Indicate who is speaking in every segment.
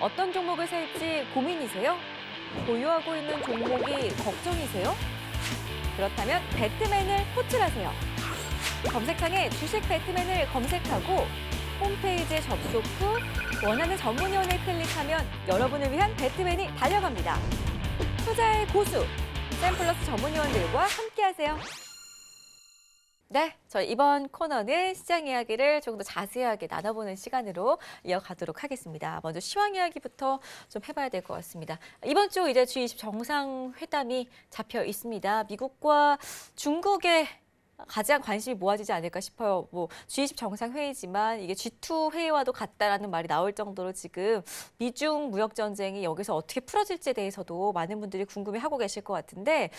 Speaker 1: 어떤 종목을 살지 고민이세요? 보유하고 있는 종목이 걱정이세요? 그렇다면 배트맨을 호출하세요. 검색창에 주식 배트맨을 검색하고 홈페이지에 접속 후 원하는 전문위원을 클릭하면 여러분을 위한 배트맨이 달려갑니다. 투자의 고수, 샘플러스 전문위원들과 함께하세요. 네, 저희 이번 코너는 시장 이야기를 조금 더 자세하게 나눠보는 시간으로 이어가도록 하겠습니다. 먼저 시황 이야기부터 좀 해봐야 될 것 같습니다. 이번 주 이제 G20 정상회담이 잡혀 있습니다. 미국과 중국의 가장 관심이 모아지지 않을까 싶어요. 뭐 G20 정상회의지만 이게 G2 회의와도 같다라는 말이 나올 정도로 지금 미중 무역 전쟁이 여기서 어떻게 풀어질지에 대해서도 많은 분들이 궁금해하고 계실 것 같은데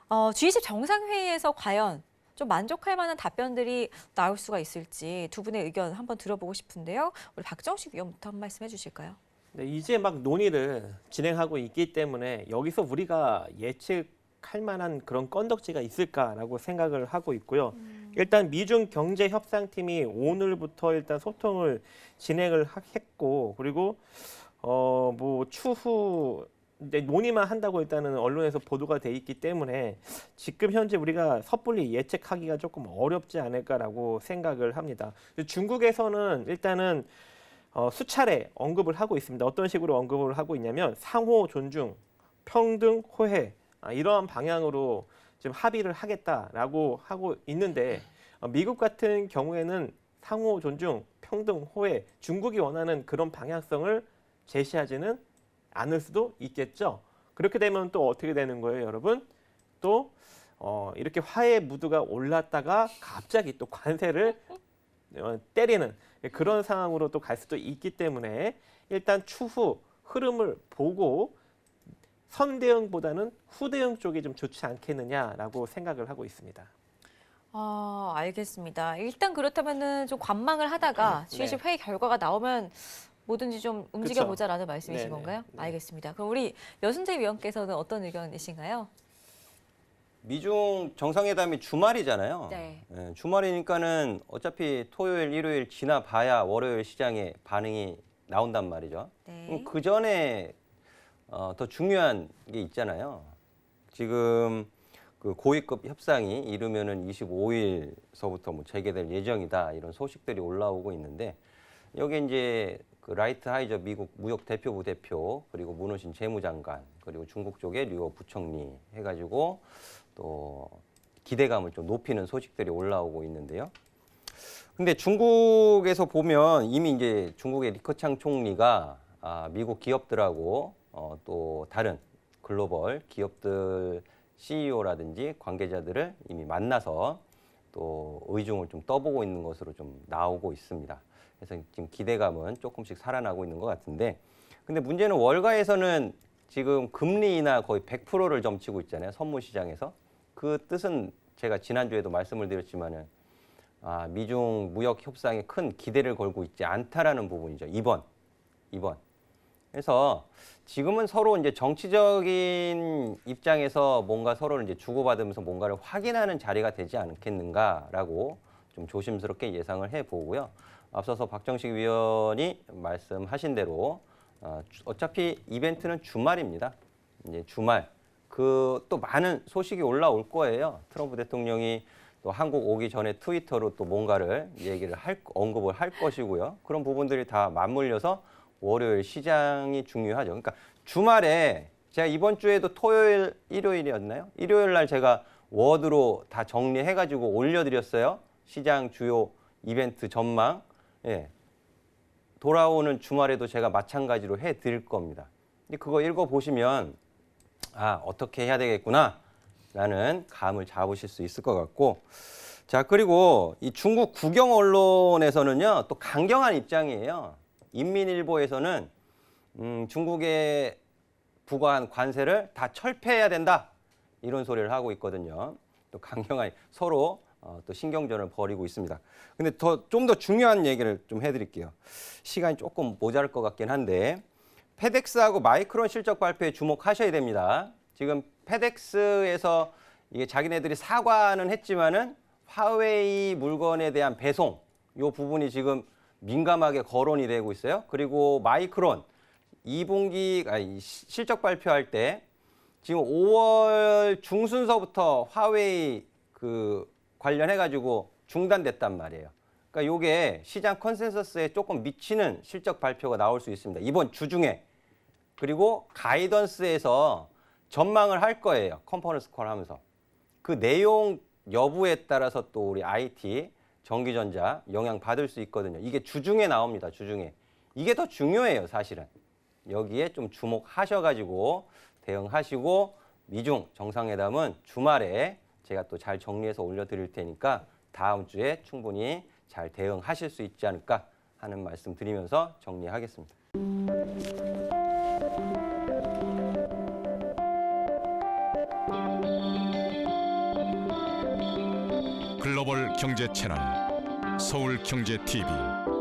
Speaker 1: G20 정상회의에서 과연 좀 만족할 만한 답변들이 나올 수가 있을지 두 분의 의견 한번 들어보고 싶은데요. 우리 박정식 위원부터 한 말씀 해주실까요?
Speaker 2: 네, 이제 막 논의를 진행하고 있기 때문에 여기서 우리가 예측할 만한 그런 건덕지가 있을까라고 생각을 하고 있고요. 일단 미중 경제 협상팀이 오늘부터 일단 소통을 진행을 했고, 그리고 뭐 추후 이제 논의만 한다고 일단은 언론에서 보도가 돼 있기 때문에 지금 현재 우리가 섣불리 예측하기가 조금 어렵지 않을까라고 생각을 합니다. 중국에서는 일단은 수차례 언급을 하고 있습니다. 어떤 식으로 언급을 하고 있냐면 상호 존중, 평등, 호혜 이러한 방향으로 지금 합의를 하겠다라고 하고 있는데 미국 같은 경우에는 상호 존중, 평등, 호혜, 중국이 원하는 그런 방향성을 제시하지는 않을 수도 있겠죠. 그렇게 되면 또 어떻게 되는 거예요, 여러분? 또 이렇게 화해 무드가 올랐다가 갑자기 또 관세를 때리는 그런 상황으로 또 갈 수도 있기 때문에 일단 추후 흐름을 보고 선대응보다는 후대응 쪽이 좀 좋지 않겠느냐라고 생각을 하고 있습니다.
Speaker 1: 알겠습니다. 일단 그렇다면은 좀 관망을 하다가 G20 회의 결과가 나오면 뭐든지 좀 움직여보자라는 말씀이신
Speaker 2: 네네.
Speaker 1: 건가요?
Speaker 2: 네.
Speaker 1: 알겠습니다. 그럼 우리 여순재 위원께서는 어떤 의견이신가요?
Speaker 3: 미중 정상회담이 주말이잖아요.
Speaker 1: 네.
Speaker 3: 예, 주말이니까는 어차피 토요일, 일요일 지나봐야 월요일 시장에 반응이 나온단 말이죠.
Speaker 1: 네.
Speaker 3: 그 전에 더 중요한 게 있잖아요. 지금 그 고위급 협상이 이르면은 25일서부터 뭐 재개될 예정이다 이런 소식들이 올라오고 있는데 여기 이제 그 라이트 하이저 미국 무역 대표부 대표 그리고 문호신 재무장관 그리고 중국 쪽에 류어 부총리 해가지고 또 기대감을 좀 높이는 소식들이 올라오고 있는데요. 근데 중국에서 보면 이미 이제 중국의 리커창 총리가 미국 기업들하고 또 다른 글로벌 기업들 CEO라든지 관계자들을 이미 만나서 또 의중을 좀 떠보고 있는 것으로 좀 나오고 있습니다. 그래서 지금 기대감은 조금씩 살아나고 있는 것 같은데 근데 문제는 월가에서는 지금 금리 인하 거의 100%를 점치고 있잖아요. 선물 시장에서. 그 뜻은 제가 지난주에도 말씀을 드렸지만은 미중 무역 협상에 큰 기대를 걸고 있지 않다라는 부분이죠. 이번. 그래서 지금은 서로 이제 정치적인 입장에서 뭔가 서로를 이제 주고받으면서 뭔가를 확인하는 자리가 되지 않겠는가라고 좀 조심스럽게 예상을 해 보고요. 앞서서 박정식 위원이 말씀하신 대로 어차피 이벤트는 주말입니다. 이제 주말 그 또 많은 소식이 올라올 거예요. 트럼프 대통령이 또 한국 오기 전에 트위터로 또 뭔가를 언급을 할 것이고요. 그런 부분들이 다 맞물려서 월요일 시장이 중요하죠. 그러니까 주말에 제가 이번 주에도 토요일, 일요일이었나요? 일요일 날 제가 워드로 다 정리해가지고 올려드렸어요. 시장 주요 이벤트 전망. 예. 돌아오는 주말에도 제가 마찬가지로 해드릴 겁니다. 근데 그거 읽어보시면 어떻게 해야 되겠구나라는 감을 잡으실 수 있을 것 같고 자 그리고 이 중국 국영 언론에서는요 또 강경한 입장이에요. 인민일보에서는 중국에 부과한 관세를 다 철폐해야 된다 이런 소리를 하고 있거든요. 또 강경한 서로 또 신경전을 벌이고 있습니다. 근데 좀 더 중요한 얘기를 좀 해드릴게요. 시간이 조금 모자랄 것 같긴 한데 페덱스하고 마이크론 실적 발표에 주목하셔야 됩니다. 지금 페덱스에서 이게 자기네들이 사과는 했지만은 화웨이 물건에 대한 배송 이 부분이 지금 민감하게 거론이 되고 있어요. 그리고 마이크론 실적 발표할 때 지금 5월 중순서부터 화웨이 관련해 가지고 중단됐단 말이에요. 그러니까 이게 시장 컨센서스에 조금 미치는 실적 발표가 나올 수 있습니다. 이번 주 중에. 그리고 가이던스에서 전망을 할 거예요. 컨퍼런스 콜 하면서. 그 내용 여부에 따라서 또 우리 IT, 전기전자 영향 받을 수 있거든요. 이게 주중에 나옵니다. 주중에. 이게 더 중요해요, 사실은. 여기에 좀 주목하셔가지고 대응하시고 미중 정상회담은 주말에 제가 또 잘 정리해서 올려드릴 테니까 다음 주에 충분히 잘 대응하실 수 있지 않을까 하는 말씀 드리면서 정리하겠습니다.
Speaker 4: 글로벌 경제 채널 서울경제TV